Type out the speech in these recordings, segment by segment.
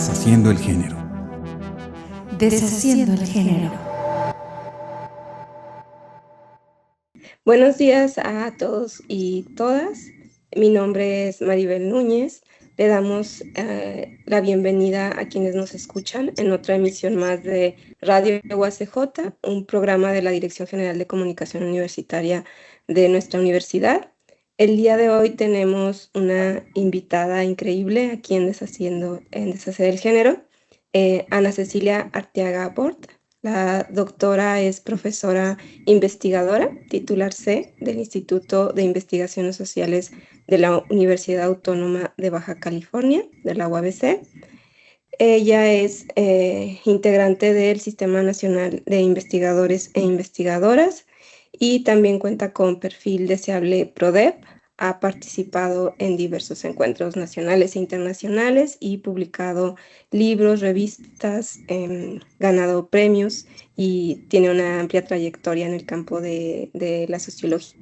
Deshaciendo el género. Deshaciendo el género. Buenos días a todos y todas. Mi nombre es Maribel Núñez. Le damos la bienvenida a quienes nos escuchan en otra emisión más de Radio UACJ, un programa de la Dirección General de Comunicación Universitaria de nuestra universidad. El día de hoy tenemos una invitada increíble aquí en Deshacer el Género, Ana Cecilia Arteaga Bort. La doctora es profesora investigadora, titular C del Instituto de Investigaciones Sociales de la Universidad Autónoma de Baja California, de la UABC. Ella es integrante del Sistema Nacional de Investigadores e Investigadoras y también cuenta con perfil deseable PRODEP. Ha participado en diversos encuentros nacionales e internacionales y publicado libros, revistas, ganado premios y tiene una amplia trayectoria en el campo de la sociología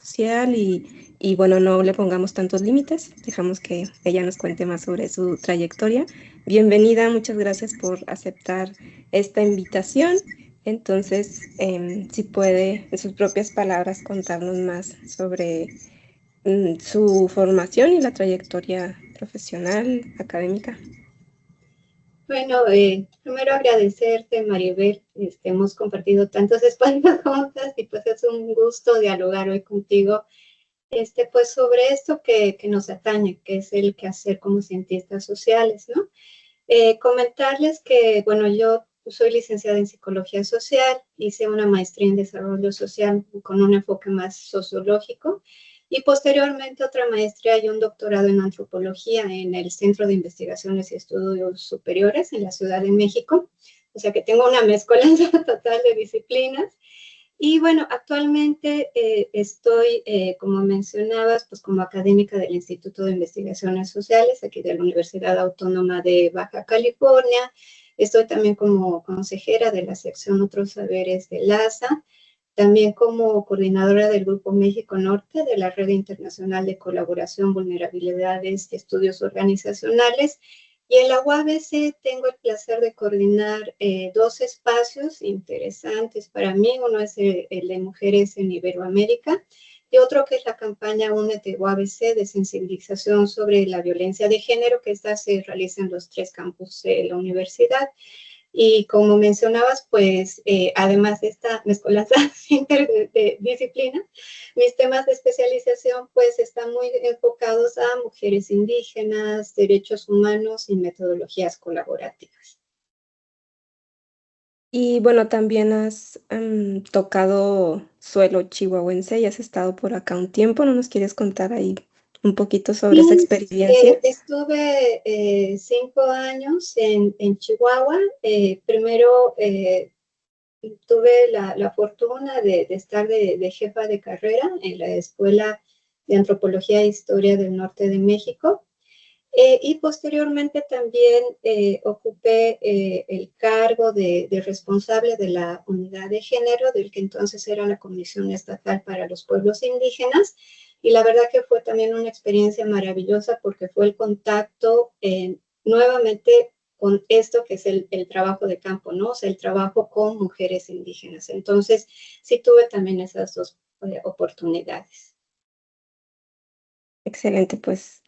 social y bueno, no le pongamos tantos límites, dejamos que ella nos cuente más sobre su trayectoria. Bienvenida, muchas gracias por aceptar esta invitación. Entonces, si puede, en sus propias palabras, contarnos más sobre su formación y la trayectoria profesional, académica. Bueno, primero agradecerte, Maribel. Hemos compartido tantos espacios juntas y pues es un gusto dialogar hoy contigo pues sobre esto que nos atañe, que es el quehacer como cientistas sociales, ¿no? Comentarles que, bueno, yo soy licenciada en Psicología Social, hice una maestría en Desarrollo Social con un enfoque más sociológico y posteriormente otra maestría y un doctorado en Antropología en el Centro de Investigaciones y Estudios Superiores en la Ciudad de México. O sea que tengo una mezcolanza total de disciplinas. Y bueno, actualmente estoy, como mencionabas, pues como académica del Instituto de Investigaciones Sociales, aquí de la Universidad Autónoma de Baja California. Estoy también como consejera de la sección Otros Saberes de LASA, también como coordinadora del Grupo México Norte de la Red Internacional de Colaboración, Vulnerabilidades y Estudios Organizacionales. Y en la UABC tengo el placer de coordinar dos espacios interesantes para mí. Uno es el de mujeres en Iberoamérica y otro que es la campaña Únete UABC de sensibilización sobre la violencia de género, que esta se realiza en los 3 campus de la universidad. Y como mencionabas, pues además de esta mezcolanza interdisciplina, mis temas de especialización pues están muy enfocados a mujeres indígenas, derechos humanos y metodologías colaborativas. Y bueno, también has tocado suelo chihuahuense y has estado por acá un tiempo. ¿No nos quieres contar ahí un poquito sobre esa experiencia? Estuve 5 años en Chihuahua. Primero tuve la fortuna de estar de jefa de carrera en la Escuela de Antropología e Historia del Norte de México. Y posteriormente también ocupé el cargo de responsable de la unidad de género, del que entonces era la Comisión Estatal para los Pueblos Indígenas. Y la verdad que fue también una experiencia maravillosa porque fue el contacto nuevamente con esto que es el trabajo de campo, ¿no? O sea, el trabajo con mujeres indígenas. Entonces, sí tuve también esas dos oportunidades. Excelente, pues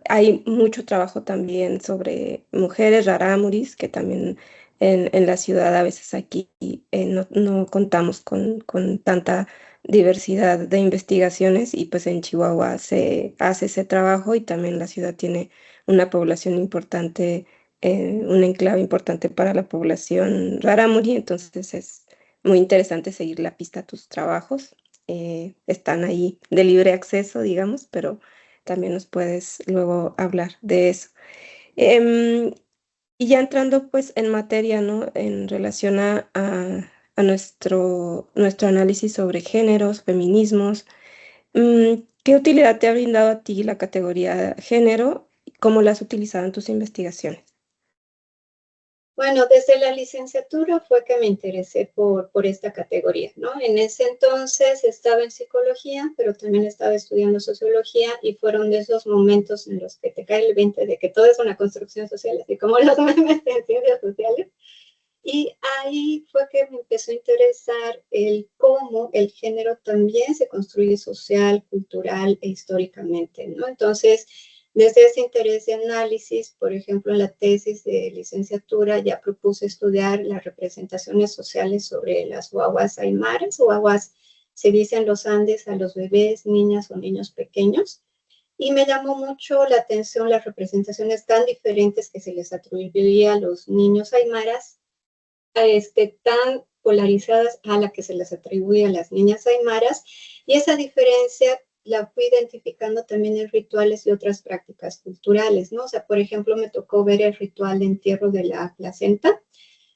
hay mucho trabajo también sobre mujeres rarámuris, que también en la ciudad a veces aquí no contamos con tanta diversidad de investigaciones y pues en Chihuahua se hace ese trabajo y también la ciudad tiene una población importante, un enclave importante para la población rarámuri, entonces es muy interesante seguir la pista a tus trabajos. Están ahí de libre acceso, digamos, pero también nos puedes luego hablar de eso. Y ya entrando pues en materia, ¿no? En relación a nuestro análisis sobre géneros, feminismos, ¿qué utilidad te ha brindado a ti la categoría género? ¿Cómo la has utilizado en tus investigaciones? Bueno, desde la licenciatura fue que me interesé por esta categoría, ¿no? En ese entonces estaba en psicología, pero también estaba estudiando sociología y fueron de esos momentos en los que te cae el 20 de que todo es una construcción social, así como los memes en ciencias sociales. Y ahí fue que me empezó a interesar el cómo el género también se construye social, cultural e históricamente, ¿no? Entonces, desde ese interés de análisis, por ejemplo, en la tesis de licenciatura ya propuse estudiar las representaciones sociales sobre las guaguas aymaras. Guaguas se dice en los Andes a los bebés, niñas o niños pequeños. Y me llamó mucho la atención las representaciones tan diferentes que se les atribuía a los niños aymaras, tan polarizadas a la que se les atribuye a las niñas aymaras, y esa diferencia la fui identificando también en rituales y otras prácticas culturales, ¿no? O sea, por ejemplo, me tocó ver el ritual de entierro de la placenta,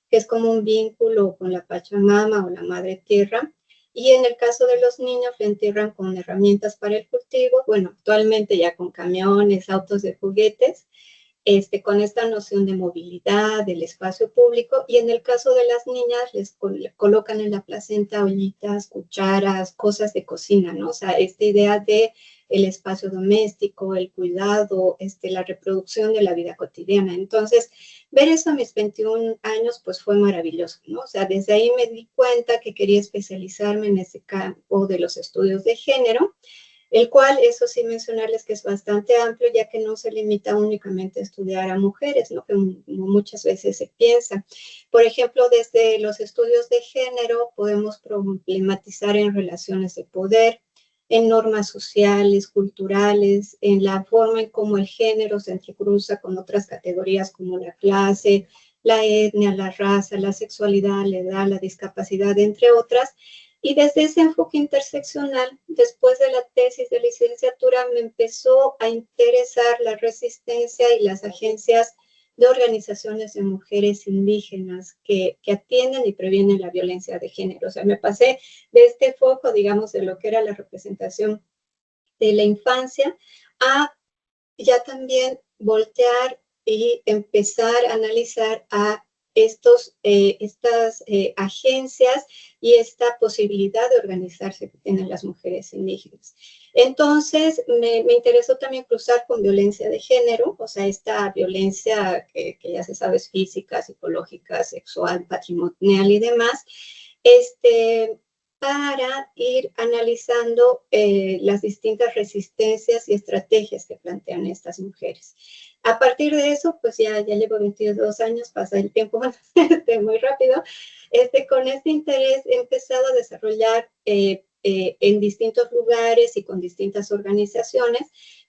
que es como un vínculo con la Pachamama o la Madre Tierra, y en el caso de los niños le entierran con herramientas para el cultivo, bueno, actualmente ya con camiones, autos de juguetes, con esta noción de movilidad, del espacio público, y en el caso de las niñas les colocan en la placenta ollitas, cucharas, cosas de cocina, ¿no? O sea, esta idea de el espacio doméstico, el cuidado, la reproducción de la vida cotidiana. Entonces, ver eso a mis 21 años, pues fue maravilloso, ¿no? O sea, desde ahí me di cuenta que quería especializarme en ese campo de los estudios de género, el cual, eso sí mencionarles que es bastante amplio, ya que no se limita únicamente a estudiar a mujeres, ¿no? Que muchas veces se piensa. Por ejemplo, desde los estudios de género podemos problematizar en relaciones de poder, en normas sociales, culturales, en la forma en cómo el género se entrecruza con otras categorías como la clase, la etnia, la raza, la sexualidad, la edad, la discapacidad, entre otras. Y desde ese enfoque interseccional, después de la tesis de licenciatura, me empezó a interesar la resistencia y las agencias de organizaciones de mujeres indígenas que atienden y previenen la violencia de género. O sea, me pasé de este foco, digamos, de lo que era la representación de la infancia a ya también voltear y empezar a analizar a estas agencias y esta posibilidad de organizarse que tienen las mujeres indígenas. Entonces, me interesó también cruzar con violencia de género, o sea, esta violencia que ya se sabe es física, psicológica, sexual, patrimonial y demás, para ir analizando las distintas resistencias y estrategias que plantean estas mujeres. A partir de eso, pues ya llevo 22 años, pasa el tiempo muy rápido. Con este interés he empezado a desarrollar en distintos lugares y con distintas organizaciones,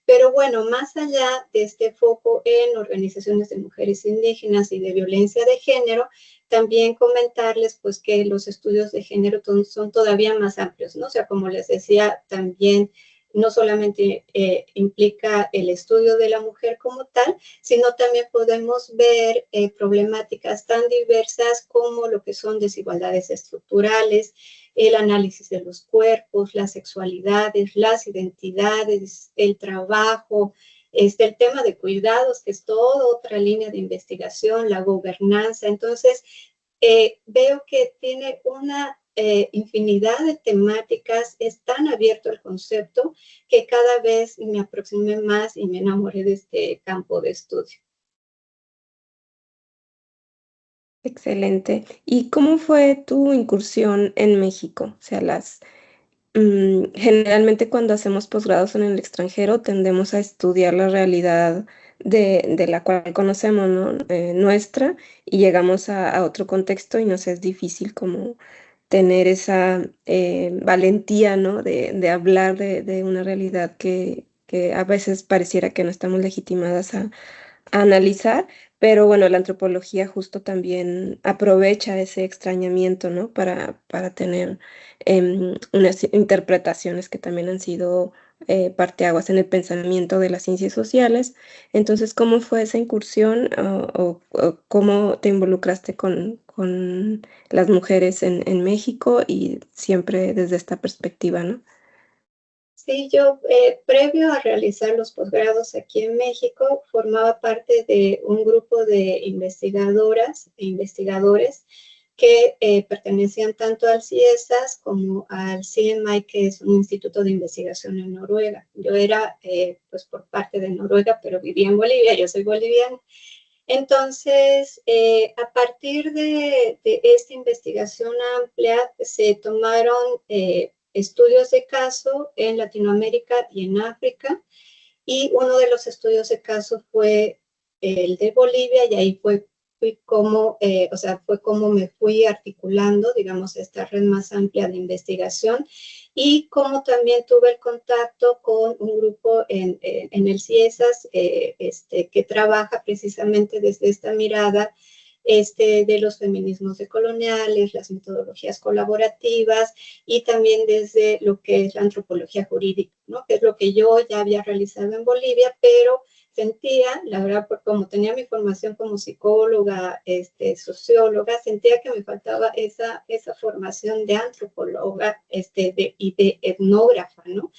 pero bueno, más allá de este foco en organizaciones de mujeres indígenas y de violencia de género, también comentarles pues que los estudios de género son todavía más amplios, ¿no? O sea, como les decía, también no solamente implica el estudio de la mujer como tal, sino también podemos ver problemáticas tan diversas como lo que son desigualdades estructurales, el análisis de los cuerpos, las sexualidades, las identidades, el trabajo, el tema de cuidados, que es toda otra línea de investigación, la gobernanza. Entonces, veo que tiene una infinidad de temáticas, es tan abierto el concepto que cada vez me aproximé más y me enamoré de este campo de estudio. Excelente. ¿Y cómo fue tu incursión en México? O sea, generalmente cuando hacemos posgrados en el extranjero tendemos a estudiar la realidad de la cual conocemos, ¿no? Nuestra, y llegamos a otro contexto y nos es difícil como tener esa valentía, ¿no? De hablar de una realidad que a veces pareciera que no estamos legitimadas a analizar, pero bueno, la antropología justo también aprovecha ese extrañamiento, ¿no? Para tener unas interpretaciones que también han sido parteaguas en el pensamiento de las ciencias sociales. Entonces, ¿cómo fue esa incursión o cómo te involucraste con las mujeres en México y siempre desde esta perspectiva, ¿no? Sí, yo previo a realizar los posgrados aquí en México, formaba parte de un grupo de investigadoras e investigadores que pertenecían tanto al CIESAS como al CMI, que es un instituto de investigación en Noruega. Yo era pues por parte de Noruega, pero vivía en Bolivia, yo soy boliviana. Entonces, a partir de esta investigación amplia, se tomaron estudios de caso en Latinoamérica y en África, y uno de los estudios de caso fue el de Bolivia, y ahí fui como, o sea, fue como me fui articulando, digamos, esta red más amplia de investigación, y como también tuve el contacto con un grupo en el CIESAS que trabaja precisamente desde esta mirada de los feminismos decoloniales, las metodologías colaborativas, y también desde lo que es la antropología jurídica, ¿no? Que es lo que yo ya había realizado en Bolivia, pero sentía, la verdad, como tenía mi formación como psicóloga, socióloga, sentía que me faltaba esa formación de antropóloga y de etnógrafa, ¿no?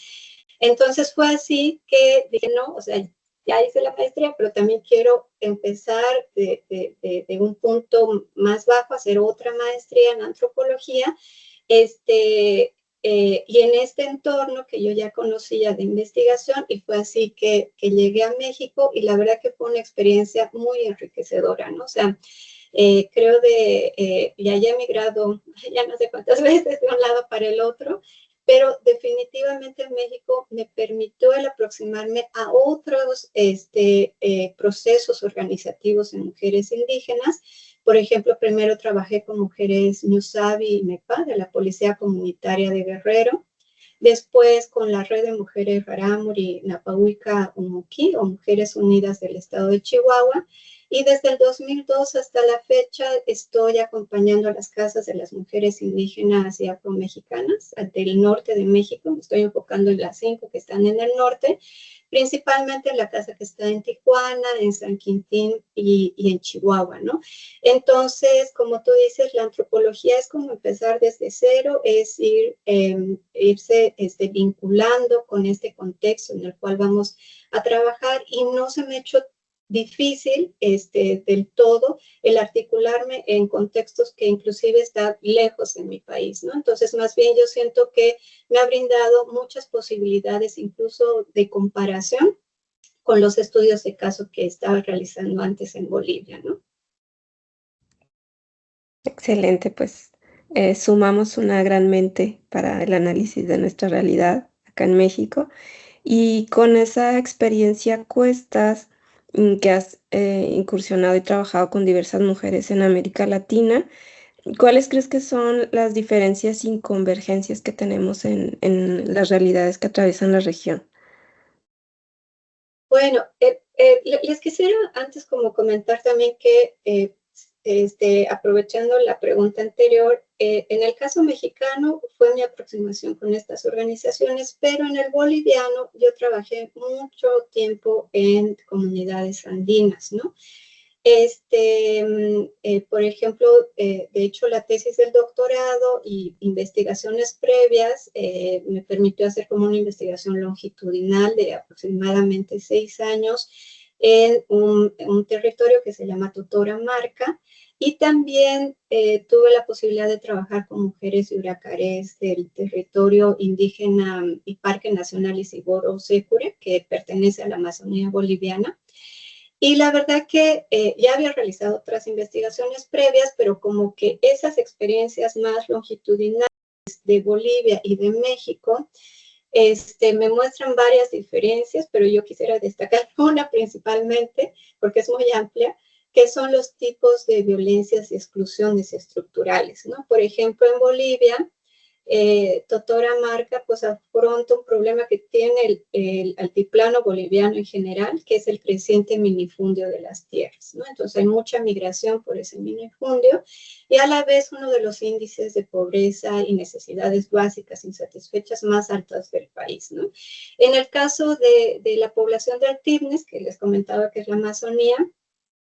Entonces fue así que dije, no, o sea, ya hice la maestría, pero también quiero empezar de un punto más bajo, hacer otra maestría en antropología, y en este entorno que yo ya conocía de investigación, y fue así que llegué a México, y la verdad que fue una experiencia muy enriquecedora, ¿no? O sea, creo ya he emigrado ya no sé cuántas veces de un lado para el otro, pero definitivamente México me permitió el aproximarme a otros procesos organizativos en mujeres indígenas. Por ejemplo, primero trabajé con mujeres Ñusabi y Mepa de la Policía Comunitaria de Guerrero, después con la Red de Mujeres Rarámuri Napahuica Umuquí, o Mujeres Unidas del Estado de Chihuahua, y desde el 2002 hasta la fecha estoy acompañando a las casas de las mujeres indígenas y afromexicanas del norte de México. Me estoy enfocando en las 5 que están en el norte, principalmente en la casa que está en Tijuana, en San Quintín y en Chihuahua, ¿no? Entonces, como tú dices, la antropología es como empezar desde cero, es irse vinculando con este contexto en el cual vamos a trabajar, y no se me ha hecho difícil del todo el articularme en contextos que inclusive están lejos de mi país, ¿no? Entonces, más bien yo siento que me ha brindado muchas posibilidades, incluso de comparación con los estudios de caso que estaba realizando antes en Bolivia, ¿no? Excelente, pues sumamos una gran mente para el análisis de nuestra realidad acá en México. Y con esa experiencia cuestas que has incursionado y trabajado con diversas mujeres en América Latina, ¿cuáles crees que son las diferencias y convergencias que tenemos en las realidades que atraviesan la región? Bueno, les quisiera antes como comentar también que, aprovechando la pregunta anterior, en el caso mexicano fue mi aproximación con estas organizaciones, pero en el boliviano yo trabajé mucho tiempo en comunidades andinas, ¿no? Por ejemplo, de hecho, la tesis del doctorado y investigaciones previas me permitió hacer como una investigación longitudinal de aproximadamente 6 años en un territorio que se llama Totora Marca, y también tuve la posibilidad de trabajar con mujeres yuracarés del territorio indígena y Parque Nacional Isiboro Sécure, que pertenece a la Amazonía boliviana. Y la verdad que ya había realizado otras investigaciones previas, pero como que esas experiencias más longitudinales de Bolivia y de México me muestran varias diferencias, pero yo quisiera destacar una principalmente, porque es muy amplia, que son los tipos de violencias y exclusiones estructurales, ¿no? Por ejemplo, en Bolivia, Totora Marca pues afronta un problema que tiene el altiplano boliviano en general, que es el creciente minifundio de las tierras, ¿no? Entonces hay mucha migración por ese minifundio, y a la vez uno de los índices de pobreza y necesidades básicas insatisfechas más altos del país, ¿no? En el caso de la población de Altimnes, que les comentaba que es la Amazonía,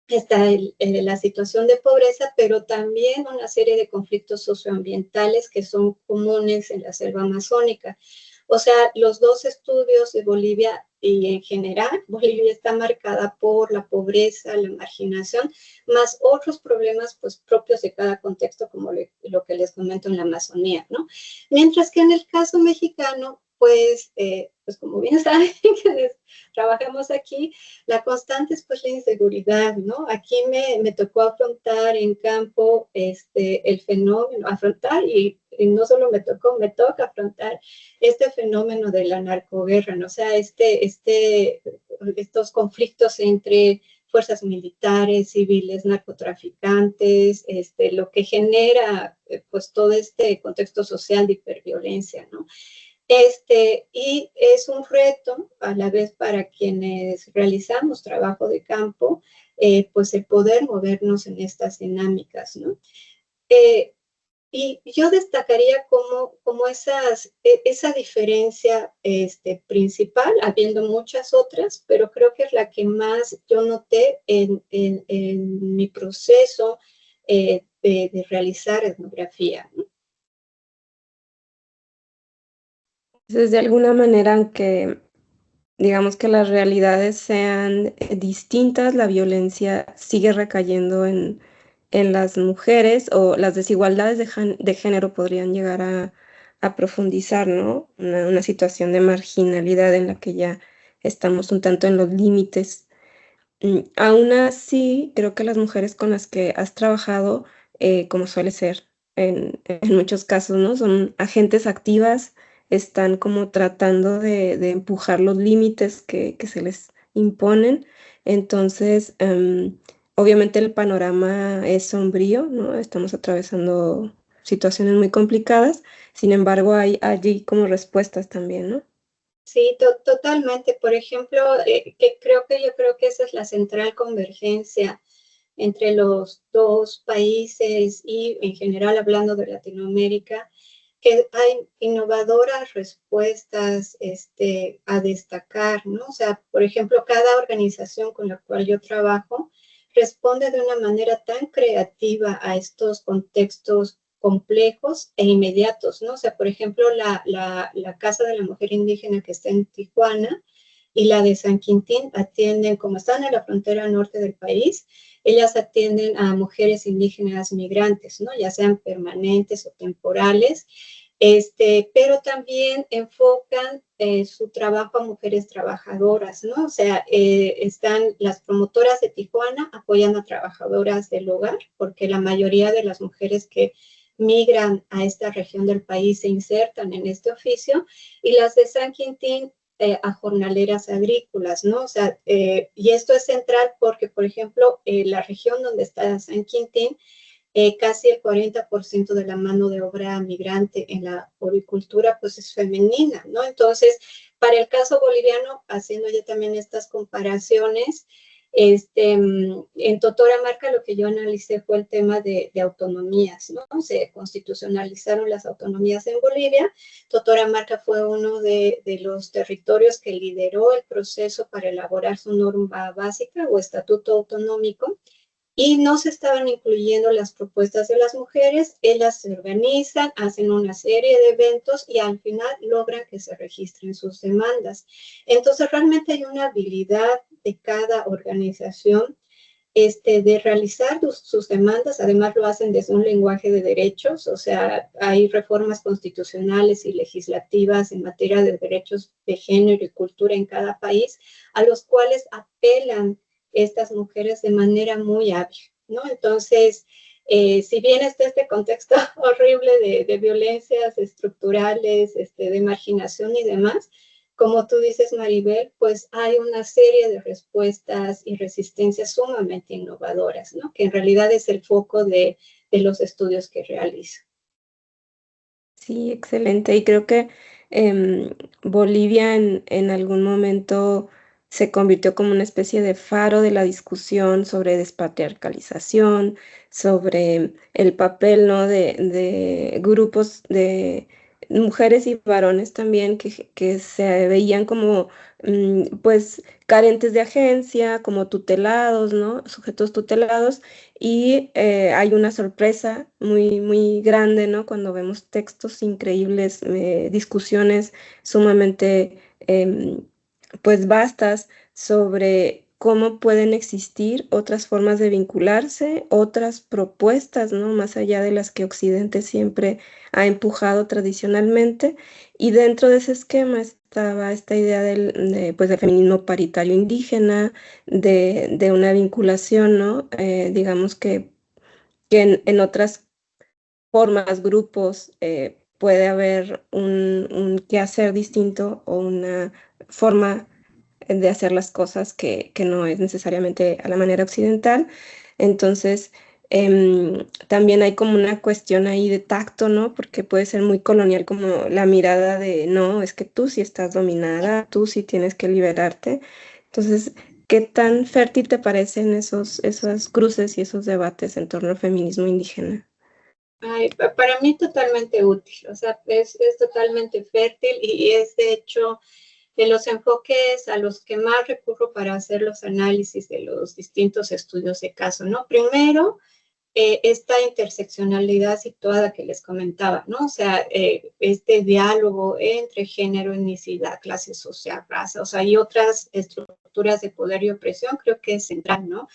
está la situación de pobreza, pero también una serie de conflictos socioambientales que son comunes en la selva amazónica. O sea, los dos estudios de Bolivia y en general, Bolivia está marcada por la pobreza, la marginación, más otros problemas pues, propios de cada contexto, como lo que les comento en la Amazonía, ¿no? Mientras que en el caso mexicano, pues como bien saben, quienes trabajamos aquí, la constante es pues la inseguridad, ¿no? Aquí me tocó afrontar en campo el fenómeno, afrontar y no solo me toca afrontar este fenómeno de la narcoguerra, ¿no? O sea, estos conflictos entre fuerzas militares, civiles, narcotraficantes, lo que genera pues todo este contexto social de hiperviolencia, ¿no? Y es un reto a la vez para quienes realizamos trabajo de campo, pues el poder movernos en estas dinámicas, ¿no? Y yo destacaría como esa diferencia principal, habiendo muchas otras, pero creo que es la que más yo noté en mi proceso de realizar etnografía, ¿no? Entonces, de alguna manera, aunque digamos que las realidades sean distintas, la violencia sigue recayendo en las mujeres o las desigualdades de género podrían llegar a profundizar, ¿no? Una situación de marginalidad en la que ya estamos un tanto en los límites. Aún así, creo que las mujeres con las que has trabajado, como suele ser en muchos casos, ¿no? Son agentes activas, están como tratando de empujar los límites que se les imponen. Entonces, obviamente el panorama es sombrío, ¿no? Estamos atravesando situaciones muy complicadas, sin embargo, hay allí como respuestas también, ¿no? Sí, totalmente. Por ejemplo, yo creo que esa es la central convergencia entre los dos países y en general hablando de Latinoamérica, que hay innovadoras respuestas a destacar, ¿no? O sea, por ejemplo, cada organización con la cual yo trabajo responde de una manera tan creativa a estos contextos complejos e inmediatos, ¿no? O sea, por ejemplo, la Casa de la Mujer Indígena que está en Tijuana y la de San Quintín atienden, como están en la frontera norte del país, ellas atienden a mujeres indígenas migrantes, ¿no? Ya sean permanentes o temporales, pero también enfocan su trabajo a mujeres trabajadoras, ¿no? O sea, están las promotoras de Tijuana apoyando a trabajadoras del hogar, porque la mayoría de las mujeres que migran a esta región del país se insertan en este oficio, y las de San Quintín a jornaleras agrícolas, ¿no? O sea, y esto es central porque, por ejemplo, la región donde está San Quintín, casi el 40% de la mano de obra migrante en la agricultura, pues es femenina, ¿no? Entonces, para el caso boliviano, haciendo ya también estas comparaciones, en Totoramarca lo que yo analicé fue el tema de autonomías, ¿no? Se constitucionalizaron las autonomías en Bolivia. Totoramarca fue uno de los territorios que lideró el proceso para elaborar su norma básica o estatuto autonómico, y no se estaban incluyendo las propuestas de las mujeres. Ellas se organizan, hacen una serie de eventos y al final logran que se registren sus demandas. Entonces, realmente hay una habilidad de cada organización de realizar sus demandas. Además lo hacen desde un lenguaje de derechos, o sea, hay reformas constitucionales y legislativas en materia de derechos de género y cultura en cada país, a los cuales apelan estas mujeres de manera muy hábil, ¿no? Entonces, si bien está este contexto horrible de violencias estructurales, de marginación y demás, como tú dices, Maribel, pues hay una serie de respuestas y resistencias sumamente innovadoras, ¿no? Que en realidad es el foco de los estudios que realizo. Sí, excelente. Y creo que Bolivia en algún momento se convirtió como una especie de faro de la discusión sobre despatriarcalización, sobre el papel, ¿no? de grupos mujeres y varones también que se veían como pues carentes de agencia, como tutelados, ¿no? Sujetos tutelados, y hay una sorpresa muy, muy grande, ¿no? Cuando vemos textos increíbles, discusiones sumamente pues vastas sobre cómo pueden existir otras formas de vincularse, otras propuestas, ¿no? Más allá de las que Occidente siempre ha empujado tradicionalmente. Y dentro de ese esquema estaba esta idea pues, del feminismo paritario indígena, de una vinculación, ¿no? Digamos que en otras formas, grupos, puede haber un quehacer distinto o una forma de hacer las cosas que no es necesariamente a la manera occidental. Entonces, también hay como una cuestión ahí de tacto, ¿no? Porque puede ser muy colonial como la mirada de, no, es que tú sí estás dominada, tú sí tienes que liberarte. Entonces, ¿qué tan fértil te parecen esos cruces y esos debates en torno al feminismo indígena? Ay, para mí totalmente útil, o sea, es totalmente fértil y es de hecho de los enfoques a los que más recurro para hacer los análisis de los distintos estudios de caso, ¿no? Primero, esta interseccionalidad situada que les comentaba, ¿no? O sea, este diálogo entre género, etnicidad, clase social, raza, o sea, y otras estructuras de poder y opresión, creo que es central, ¿no?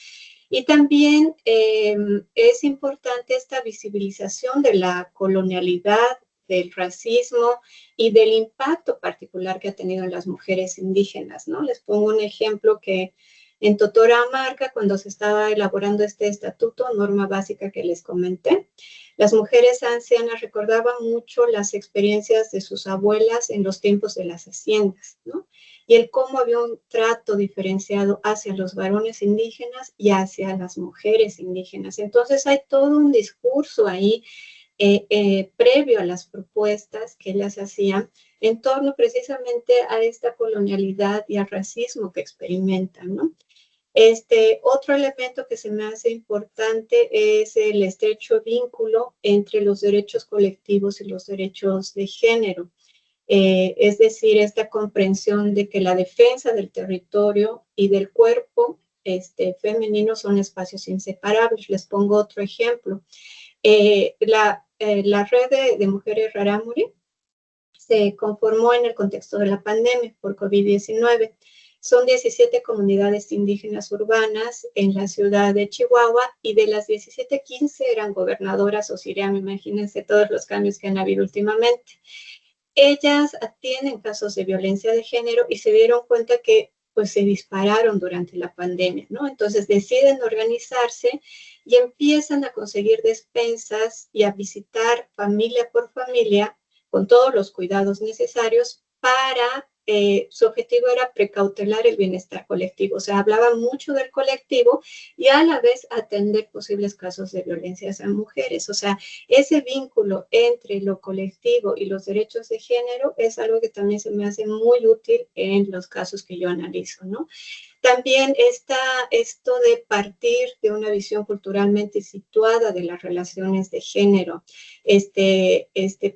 Y también es importante esta visibilización de la colonialidad, del racismo y del impacto particular que ha tenido en las mujeres indígenas, ¿no? Les pongo un ejemplo que en Totoramarca, cuando se estaba elaborando este estatuto, norma básica que les comenté, las mujeres ancianas recordaban mucho las experiencias de sus abuelas en los tiempos de las haciendas, ¿no? Y el cómo había un trato diferenciado hacia los varones indígenas y hacia las mujeres indígenas. Entonces hay todo un discurso ahí previo a las propuestas que ellas hacían en torno precisamente a esta colonialidad y al racismo que experimentan, ¿no? Otro elemento que se me hace importante es el estrecho vínculo entre los derechos colectivos y los derechos de género. Es decir, esta comprensión de que la defensa del territorio y del cuerpo femenino son espacios inseparables. Les pongo otro ejemplo. La red de mujeres Rarámuri se conformó en el contexto de la pandemia por COVID-19. Son 17 comunidades indígenas urbanas en la ciudad de Chihuahua y de las 17, 15 eran gobernadoras o Siriam. Imagínense todos los cambios que han habido últimamente. Ellas atienden casos de violencia de género y se dieron cuenta que pues se dispararon durante la pandemia, ¿no? Entonces deciden organizarse y empiezan a conseguir despensas y a visitar familia por familia con todos los cuidados necesarios para, su objetivo era precautelar el bienestar colectivo, o sea, hablaba mucho del colectivo y a la vez atender posibles casos de violencia a mujeres, o sea, ese vínculo entre lo colectivo y los derechos de género es algo que también se me hace muy útil en los casos que yo analizo, ¿no? También está esto de partir de una visión culturalmente situada de las relaciones de género.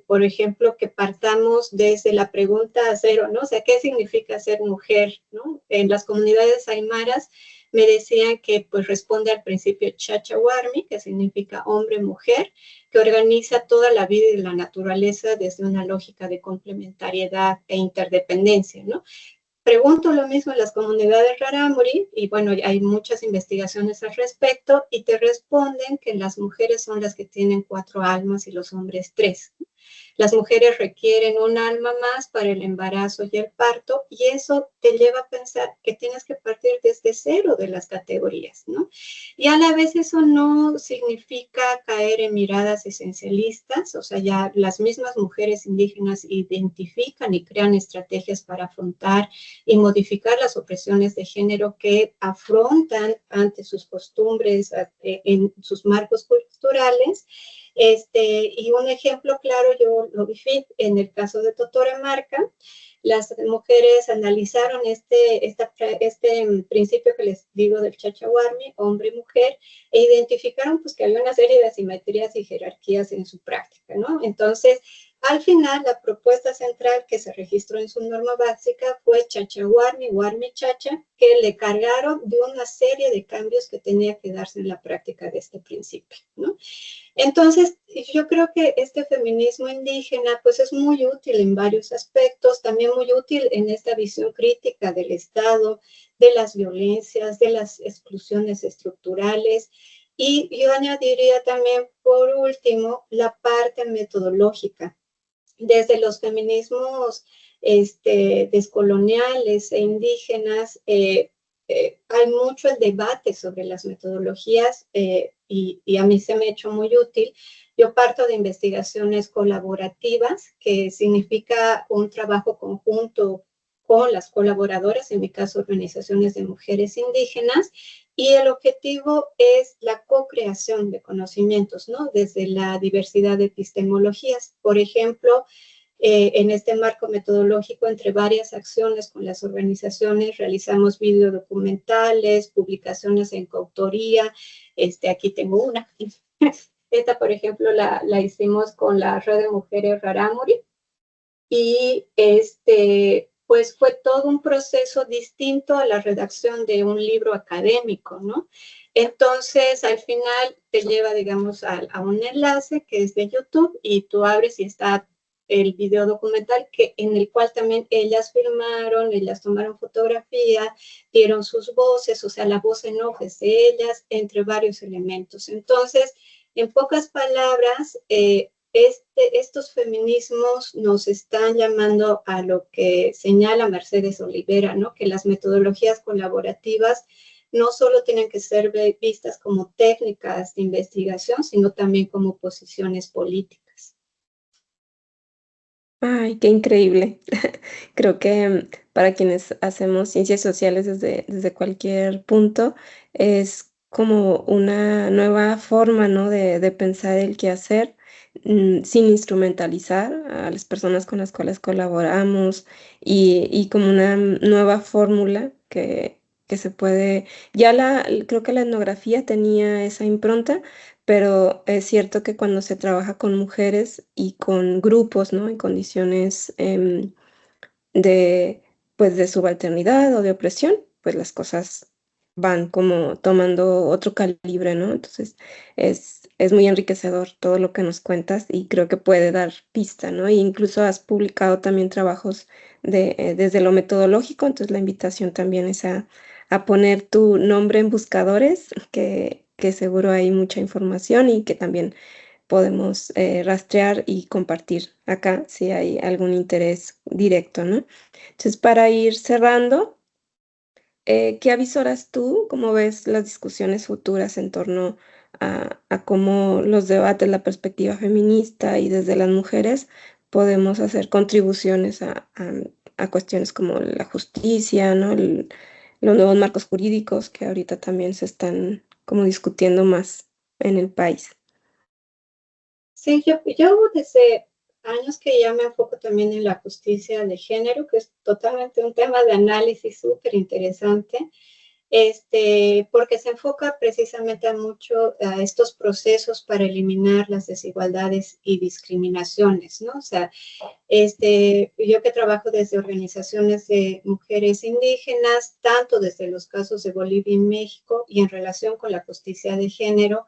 Por ejemplo, que partamos desde la pregunta cero, ¿no? O sea, ¿qué significa ser mujer, ¿no? En las comunidades aymaras me decían que pues responde al principio Chachawarmi, que significa hombre-mujer, que organiza toda la vida y la naturaleza desde una lógica de complementariedad e interdependencia, ¿no? Pregunto lo mismo en las comunidades rarámuri y bueno, hay muchas investigaciones al respecto y te responden que las mujeres son las que tienen 4 almas y los hombres 3. Las mujeres requieren un alma más para el embarazo y el parto y eso te lleva a pensar que tienes que partir desde cero de las categorías, ¿no? Y a la vez eso no significa caer en miradas esencialistas, o sea, ya las mismas mujeres indígenas identifican y crean estrategias para afrontar y modificar las opresiones de género que afrontan ante sus costumbres, en sus marcos culturales. Y un ejemplo claro, yo lo viví en el caso de Totoramarca. Las mujeres analizaron este principio que les digo del Chachawarmi, hombre y mujer, e identificaron pues que había una serie de asimetrías y jerarquías en su práctica, ¿no? Entonces, al final, la propuesta central que se registró en su norma básica fue Chachahuarmi, Huarmi Chacha, que le cargaron de una serie de cambios que tenía que darse en la práctica de este principio, ¿no? Entonces, yo creo que este feminismo indígena pues es muy útil en varios aspectos, también muy útil en esta visión crítica del Estado, de las violencias, de las exclusiones estructurales. Y yo añadiría también, por último, la parte metodológica. Desde los feminismos descoloniales e indígenas, hay mucho el debate sobre las metodologías y a mí se me ha hecho muy útil. Yo parto de investigaciones colaborativas, que significa un trabajo conjunto con las colaboradoras, en mi caso organizaciones de mujeres indígenas, y el objetivo es la co-creación de conocimientos, ¿no? Desde la diversidad de epistemologías. Por ejemplo, en este marco metodológico, entre varias acciones con las organizaciones, realizamos videodocumentales, publicaciones en coautoría. Aquí tengo una. Esta, por ejemplo, la hicimos con la Red de Mujeres Rarámuri. Y pues fue todo un proceso distinto a la redacción de un libro académico, ¿no? Entonces, al final te lleva, digamos, a un enlace que es de YouTube y tú abres y está el video documental en el cual también ellas filmaron, ellas tomaron fotografía, dieron sus voces, o sea, la voz en off es de ellas, entre varios elementos. Entonces, en pocas palabras, estos feminismos nos están llamando a lo que señala Mercedes Olivera, ¿no? Que las metodologías colaborativas no solo tienen que ser vistas como técnicas de investigación, sino también como posiciones políticas. Ay, qué increíble. Creo que para quienes hacemos ciencias sociales desde cualquier punto, es como una nueva forma, ¿no? de pensar el quehacer, sin instrumentalizar a las personas con las cuales colaboramos y como una nueva fórmula que se puede, creo que la etnografía tenía esa impronta, pero es cierto que cuando se trabaja con mujeres y con grupos, ¿no? En condiciones de, pues, de subalternidad o de opresión, pues las cosas van como tomando otro calibre, ¿no? Entonces es muy enriquecedor todo lo que nos cuentas y creo que puede dar pista, ¿no? E incluso has publicado también trabajos desde lo metodológico, entonces la invitación también es a poner tu nombre en buscadores, que seguro hay mucha información y que también podemos rastrear y compartir acá si hay algún interés directo, ¿no? Entonces, para ir cerrando, ¿qué avisoras tú? ¿Cómo ves las discusiones futuras en torno a cómo los debates, la perspectiva feminista y desde las mujeres podemos hacer contribuciones a cuestiones como la justicia, ¿no? Los nuevos marcos jurídicos que ahorita también se están como discutiendo más en el país? Sí, yo desde años que ya me enfoco también en la justicia de género, que es totalmente un tema de análisis súper interesante, porque se enfoca precisamente a mucho a estos procesos para eliminar las desigualdades y discriminaciones, ¿no? O sea, yo que trabajo desde organizaciones de mujeres indígenas, tanto desde los casos de Bolivia y México y en relación con la justicia de género,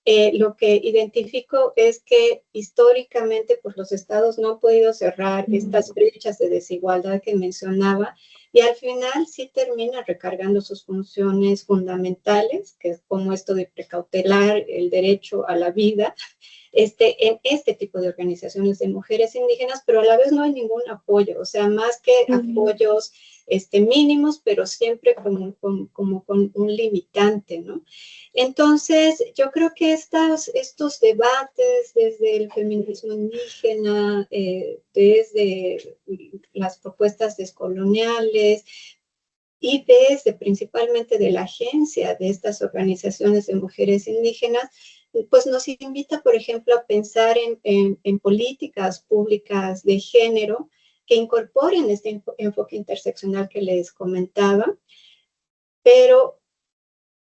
lo que identifico es que históricamente pues, los estados no han podido cerrar estas brechas de desigualdad que mencionaba y al final sí terminan recargando sus funciones fundamentales, que es como esto de precautelar el derecho a la vida, en este tipo de organizaciones de mujeres indígenas, pero a la vez no hay ningún apoyo, o sea, más que apoyos mínimos, pero siempre como con un limitante, ¿no? Entonces, yo creo que estos debates desde el feminismo indígena, desde las propuestas descoloniales y desde principalmente de la agencia de estas organizaciones de mujeres indígenas, pues nos invita, por ejemplo, a pensar en políticas públicas de género que incorporen este enfoque interseccional que les comentaba, pero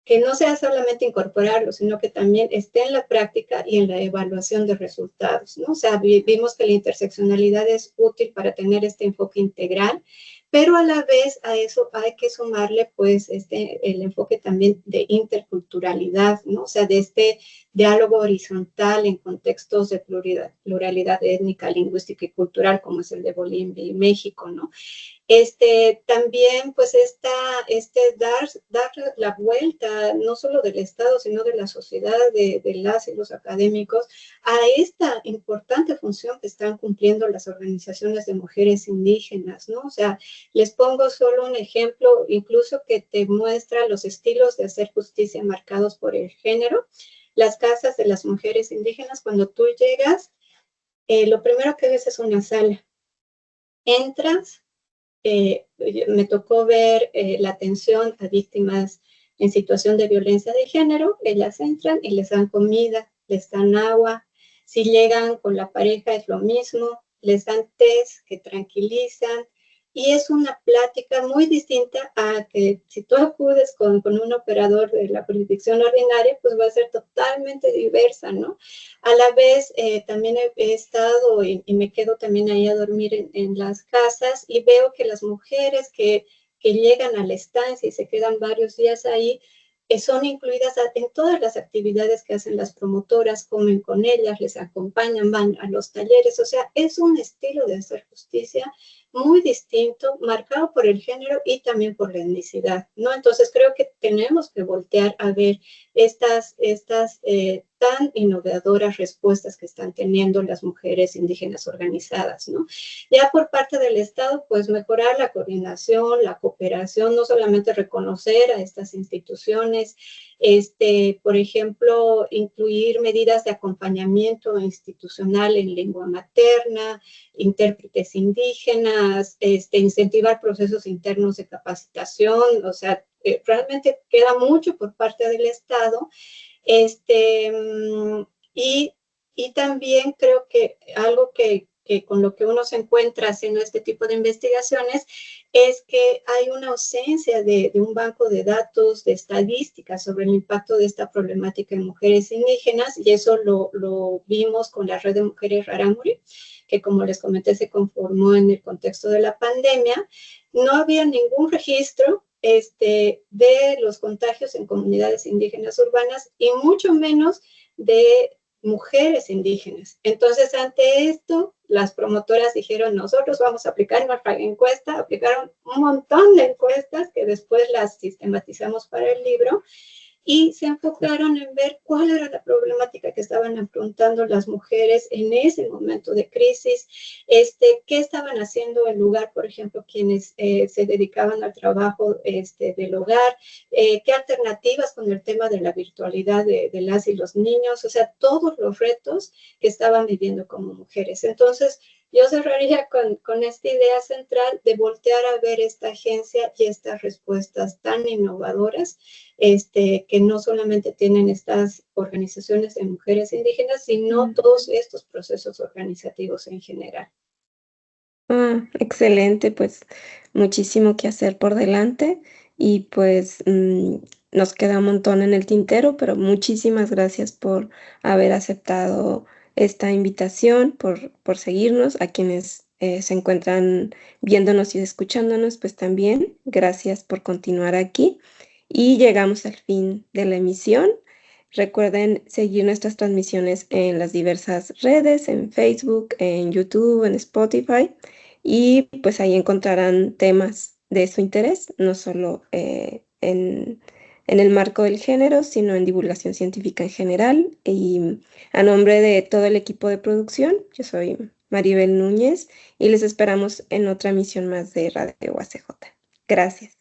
que no sea solamente incorporarlo, sino que también esté en la práctica y en la evaluación de resultados, ¿no? O sea, vimos que la interseccionalidad es útil para tener este enfoque integral, pero a la vez a eso hay que sumarle, pues, el enfoque también de interculturalidad, ¿no? O sea, de este diálogo horizontal en contextos de pluralidad étnica, lingüística y cultural, como es el de Bolivia y México, ¿no? También, pues, dar la vuelta, no solo del Estado, sino de la sociedad, de las y los académicos, a esta importante función que están cumpliendo las organizaciones de mujeres indígenas, ¿no? O sea, les pongo solo un ejemplo, incluso que te muestra los estilos de hacer justicia marcados por el género. Las casas de las mujeres indígenas, cuando tú llegas, lo primero que ves es una sala. Entras, me tocó ver la atención a víctimas en situación de violencia de género. Ellas entran y les dan comida, les dan agua. Si llegan con la pareja es lo mismo, les dan tés que tranquilizan. Y es una plática muy distinta a que si tú acudes con un operador de la jurisdicción ordinaria, pues va a ser totalmente diversa, ¿no? A la vez, también he estado y me quedo también ahí a dormir en las casas y veo que las mujeres que llegan a la estancia y se quedan varios días ahí, son incluidas en todas las actividades que hacen las promotoras, comen con ellas, les acompañan, van a los talleres. O sea, es un estilo de hacer justicia muy distinto, marcado por el género y también por la etnicidad, ¿no? Entonces creo que tenemos que voltear a ver estas tan innovadoras respuestas que están teniendo las mujeres indígenas organizadas, ¿no? Ya por parte del Estado, pues mejorar la coordinación, la cooperación, no solamente reconocer a estas instituciones, por ejemplo, incluir medidas de acompañamiento institucional en lengua materna, intérpretes indígenas, incentivar procesos internos de capacitación. O sea, realmente queda mucho por parte del Estado. Y, y también creo que algo que con lo que uno se encuentra haciendo este tipo de investigaciones es que hay una ausencia de un banco de datos, de estadísticas sobre el impacto de esta problemática en mujeres indígenas, y eso lo vimos con la Red de Mujeres Rarámuri, que, como les comenté, se conformó en el contexto de la pandemia. No había ningún registro de los contagios en comunidades indígenas urbanas y mucho menos de mujeres indígenas. Entonces, ante esto, las promotoras dijeron, nosotros vamos a aplicar nuestra encuesta. Aplicaron un montón de encuestas que después las sistematizamos para el libro y se enfocaron en ver cuál era la problemática que estaban afrontando las mujeres en ese momento de crisis, qué estaban haciendo en lugar, por ejemplo, quienes se dedicaban al trabajo del hogar, qué alternativas con el tema de la virtualidad de las y los niños, o sea, todos los retos que estaban viviendo como mujeres. Entonces, yo cerraría con esta idea central de voltear a ver esta agencia y estas respuestas tan innovadoras, que no solamente tienen estas organizaciones de mujeres indígenas, sino todos estos procesos organizativos en general. Excelente, pues muchísimo que hacer por delante y pues nos queda un montón en el tintero, pero muchísimas gracias por haber aceptado esta invitación, por seguirnos. A quienes se encuentran viéndonos y escuchándonos, pues también gracias por continuar aquí. Y llegamos al fin de la emisión. Recuerden seguir nuestras transmisiones en las diversas redes, en Facebook, en YouTube, en Spotify, y pues ahí encontrarán temas de su interés, no solo en el marco del género, sino en divulgación científica en general. Y a nombre de todo el equipo de producción, yo soy Maribel Núñez y les esperamos en otra emisión más de Radio ACJ. Gracias.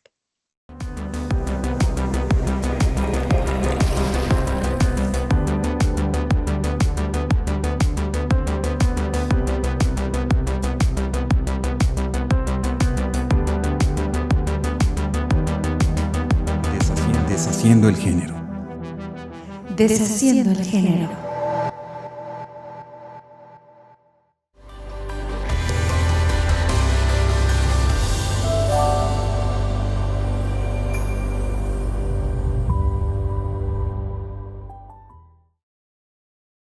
Deshaciendo el género. Deshaciendo el género.